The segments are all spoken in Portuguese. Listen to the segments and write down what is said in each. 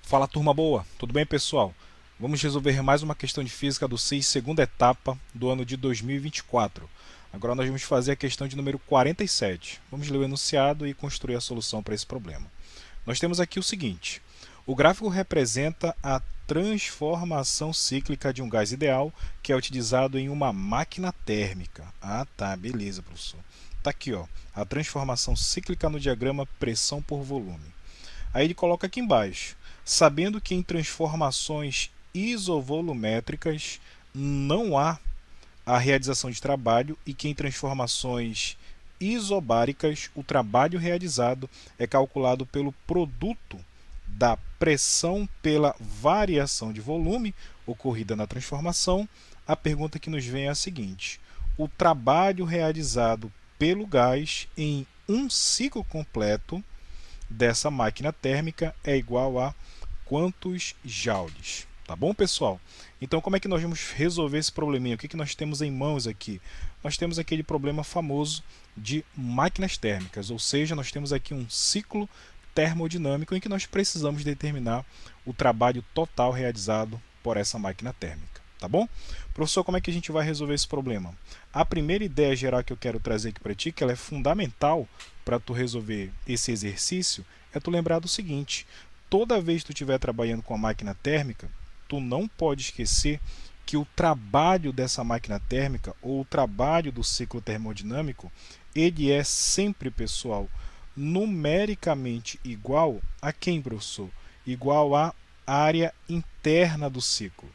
Fala, turma boa, tudo bem, pessoal? Vamos resolver mais uma questão de física do SEI, segunda etapa do ano de 2024. Agora nós vamos fazer a questão de número 47. Vamos ler o enunciado e construir a solução para esse problema. Nós temos aqui o seguinte: o gráfico representa a transformação cíclica de um gás ideal que é utilizado em uma máquina térmica. Ah, tá, beleza, professor. Tá aqui, ó, a transformação cíclica no diagrama pressão por volume. Aí ele coloca aqui embaixo: sabendo que em transformações isovolumétricas não há a realização de trabalho e que em transformações isobáricas o trabalho realizado é calculado pelo produto da pressão pela variação de volume ocorrida na transformação. A pergunta que nos vem é a seguinte: o trabalho realizado pelo gás em um ciclo completo dessa máquina térmica é igual a quantos joules? Tá bom, pessoal? Então, como é que nós vamos resolver esse probleminha? O que nós temos em mãos aqui? Nós temos aquele problema famoso de máquinas térmicas, ou seja, nós temos aqui um ciclo termodinâmico em que nós precisamos determinar o trabalho total realizado por essa máquina térmica. Tá bom? Professor, como é que a gente vai resolver esse problema? A primeira ideia geral que eu quero trazer aqui para ti, que ela é fundamental para tu resolver esse exercício, é tu lembrar do seguinte: toda vez que tu estiver trabalhando com a máquina térmica, tu não pode esquecer que o trabalho dessa máquina térmica ou o trabalho do ciclo termodinâmico, ele é sempre, pessoal, numericamente igual a quem, professor? Igual à área interna do ciclo.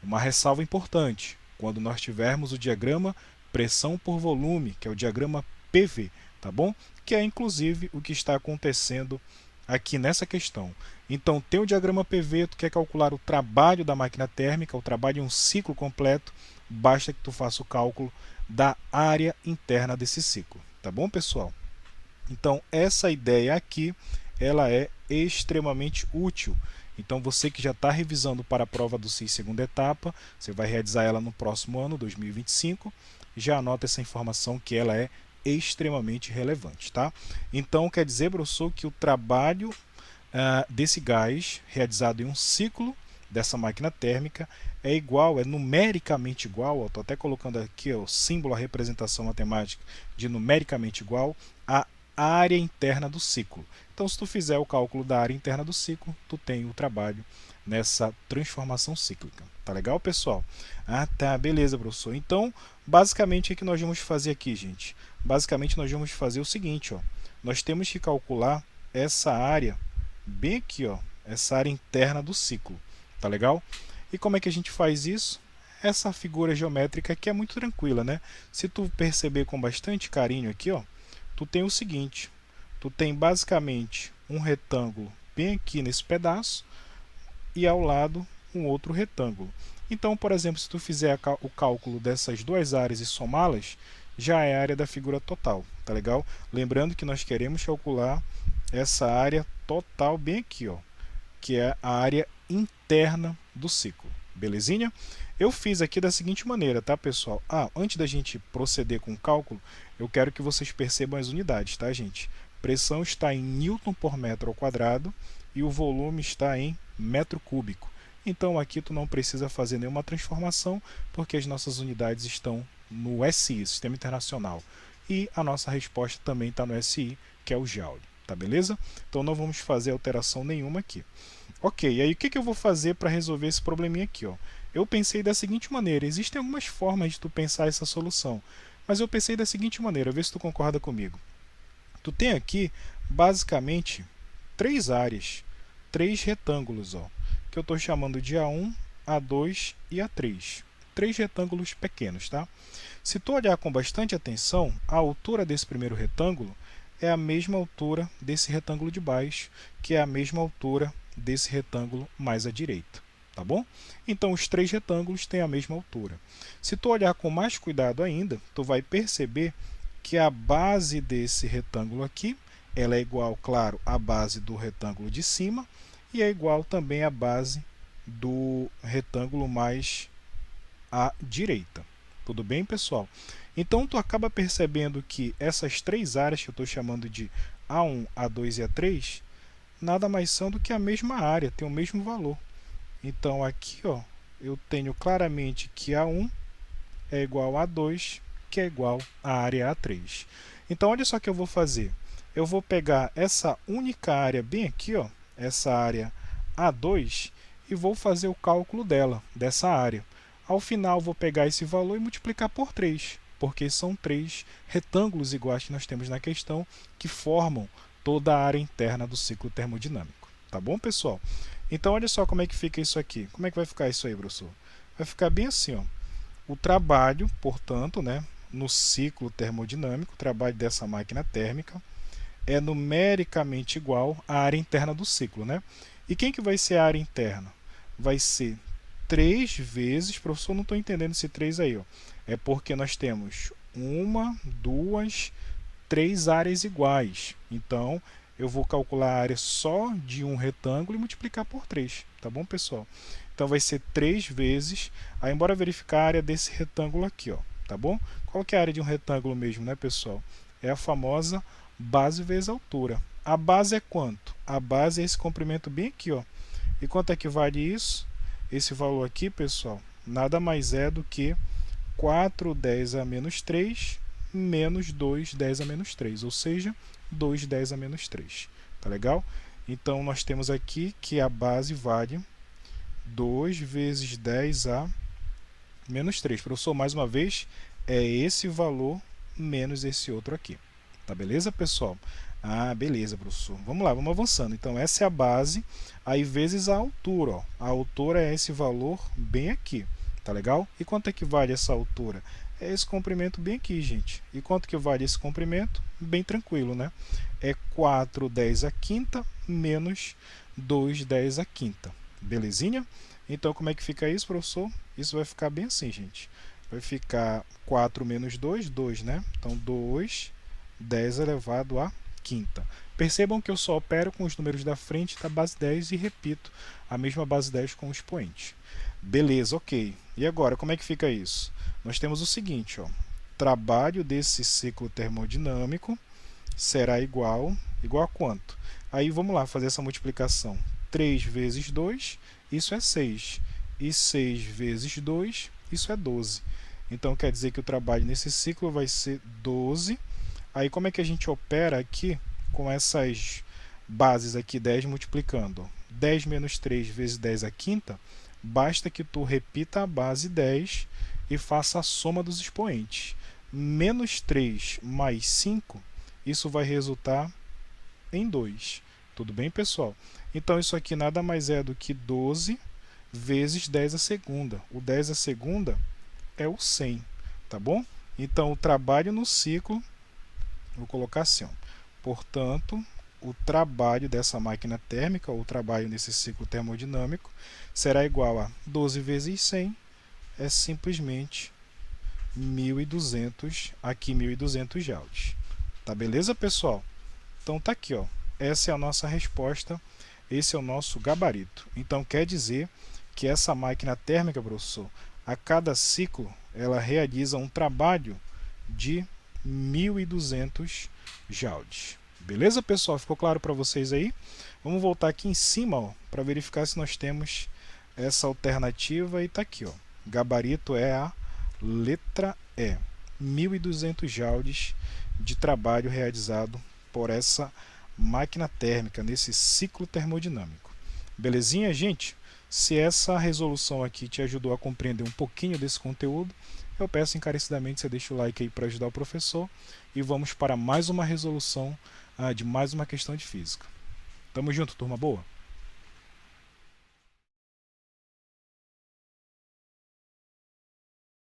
Uma ressalva importante: quando nós tivermos o diagrama pressão por volume, que é o diagrama PV, tá bom? Que é inclusive o que está acontecendo aqui nessa questão. Então, tem o diagrama PV, tu quer calcular o trabalho da máquina térmica, o trabalho em um ciclo completo, basta que tu faça o cálculo da área interna desse ciclo, tá bom, pessoal? Então, essa ideia aqui, ela é extremamente útil. Então, você que já está revisando para a prova do SEI segunda etapa, você vai realizar ela no próximo ano, 2025, já anota essa informação que ela é extremamente relevante, tá? Então, quer dizer, professor, que o trabalho desse gás realizado em um ciclo dessa máquina térmica é igual, é numericamente igual, estou até colocando aqui o símbolo, a representação matemática de numericamente igual à área interna do ciclo. Então, se tu fizer o cálculo da área interna do ciclo, tu tem o trabalho nessa transformação cíclica. Tá legal, pessoal? Ah, tá, beleza, professor. Então, basicamente, o que nós vamos fazer aqui, gente? Basicamente, nós vamos fazer o seguinte, ó. Nós temos que calcular essa área bem aqui, ó, essa área interna do ciclo. Tá legal? E como é que a gente faz isso? Essa figura geométrica aqui é muito tranquila, né? Se tu perceber com bastante carinho aqui, ó, tu tem o seguinte: tu tem basicamente um retângulo bem aqui nesse pedaço e ao lado um outro retângulo. Então, por exemplo, se tu fizer o cálculo dessas duas áreas e somá-las, já é a área da figura total, tá legal? Lembrando que nós queremos calcular essa área total bem aqui, ó, que é a área interna do ciclo. Belezinha? Eu fiz aqui da seguinte maneira, tá, pessoal? Antes da gente proceder com o cálculo, eu quero que vocês percebam as unidades, tá, gente? Pressão está em Newton por metro ao quadrado e o volume está em metro cúbico. Então aqui tu não precisa fazer nenhuma transformação, porque as nossas unidades estão no SI, Sistema Internacional. E a nossa resposta também está no SI, que é o Joule. Tá beleza? Então não vamos fazer alteração nenhuma aqui. Ok, e aí o que eu vou fazer para resolver esse probleminha aqui? Ó? Eu pensei da seguinte maneira: existem algumas formas de tu pensar essa solução, mas eu pensei da seguinte maneira, vê se tu concorda comigo. Tu tem aqui, basicamente, três áreas, três retângulos, ó, que eu estou chamando de A1, A2 e A3. Três retângulos pequenos, tá? Se tu olhar com bastante atenção, a altura desse primeiro retângulo é a mesma altura desse retângulo de baixo, que é a mesma altura desse retângulo mais à direita. Tá bom? Então, os três retângulos têm a mesma altura. Se tu olhar com mais cuidado ainda, tu vai perceber que a base desse retângulo aqui, ela é igual, claro, à base do retângulo de cima e é igual também à base do retângulo mais à direita. Tudo bem, pessoal? Então, tu acaba percebendo que essas três áreas que eu estou chamando de A1, A2 e A3, nada mais são do que a mesma área, tem o mesmo valor. Então aqui, ó, eu tenho claramente que A1 é igual a A2, que é igual à área A3. Então olha só o que eu vou fazer. Eu vou pegar essa única área bem aqui, ó, essa área A2, e vou fazer o cálculo dela, dessa área. Ao final, vou pegar esse valor e multiplicar por 3, porque são 3 retângulos iguais que nós temos na questão que formam toda a área interna do ciclo termodinâmico. Tá bom, pessoal? Então, olha só como é que fica isso aqui. Como é que vai ficar isso aí, professor? Vai ficar bem assim, ó. O trabalho, portanto, né, no ciclo termodinâmico, o trabalho dessa máquina térmica, é numericamente igual à área interna do ciclo, né? E quem que vai ser a área interna? Vai ser 3 vezes, professor, não estou entendendo esse 3 aí, ó. É porque nós temos uma, duas, 3 áreas iguais. Então, eu vou calcular a área só de um retângulo e multiplicar por 3, tá bom, pessoal? Então, vai ser 3 vezes, aí bora verificar a área desse retângulo aqui, ó, tá bom? Qual que é a área de um retângulo mesmo, né, pessoal? É a famosa base vezes altura. A base é quanto? A base é esse comprimento bem aqui, ó. E quanto é que vale isso? Esse valor aqui, pessoal, nada mais é do que 4/10 a menos 3 menos 2/10 a menos 3, ou seja, 2/10 a menos 3. Tá legal? Então, nós temos aqui que a base vale 2 vezes 10 a menos 3. Professor, mais uma vez, é esse valor menos esse outro aqui. Tá beleza, pessoal? Ah, beleza, professor. Vamos lá, vamos avançando. Então, essa é a base, aí vezes a altura. Ó. A altura é esse valor bem aqui. Tá legal? E quanto é que vale essa altura? É esse comprimento bem aqui, gente. E quanto que vale esse comprimento? Bem tranquilo, né? É 4/10 a quinta menos 2/10 a quinta. Belezinha? Então, como é que fica isso, professor? Isso vai ficar bem assim, gente. Vai ficar 4 menos 2, 2, né? Então, 2/10 elevado a quinta. Percebam que eu só opero com os números da frente da base 10 e repito a mesma base 10 com o expoente. Beleza, ok. E agora, como é que fica isso? Nós temos o seguinte, ó. Trabalho desse ciclo termodinâmico será igual a quanto? Aí vamos lá fazer essa multiplicação. 3 vezes 2, isso é 6. E 6 vezes 2, isso é 12. Então quer dizer que o trabalho nesse ciclo vai ser 12. Aí como é que a gente opera aqui com essas bases aqui, 10 multiplicando? 10 menos 3 vezes 10 a quinta, basta que tu repita a base 10 e faça a soma dos expoentes. Menos 3 mais 5, isso vai resultar em 2. Tudo bem, pessoal? Então, isso aqui nada mais é do que 12 vezes 10 a segunda. O 10 a segunda é o 100, tá bom? Então, o trabalho no ciclo, vou colocar assim, ó. Portanto, o trabalho dessa máquina térmica, ou o trabalho nesse ciclo termodinâmico, será igual a 12 vezes 100, é simplesmente 1.200, aqui 1.200 joules. Tá beleza, pessoal? Então tá aqui, ó. Essa é a nossa resposta, esse é o nosso gabarito. Então quer dizer que essa máquina térmica, professor, a cada ciclo ela realiza um trabalho de 1.200 joules. Beleza, pessoal? Ficou claro para vocês aí? Vamos voltar aqui em cima para verificar se nós temos essa alternativa e tá aqui, ó. Gabarito é a letra E. 1.200 joules de trabalho realizado por essa máquina térmica nesse ciclo termodinâmico. Belezinha, gente? Se essa resolução aqui te ajudou a compreender um pouquinho desse conteúdo, eu peço encarecidamente que você deixe o like aí para ajudar o professor e vamos para mais uma resolução de mais uma questão de física. Tamo junto, turma boa!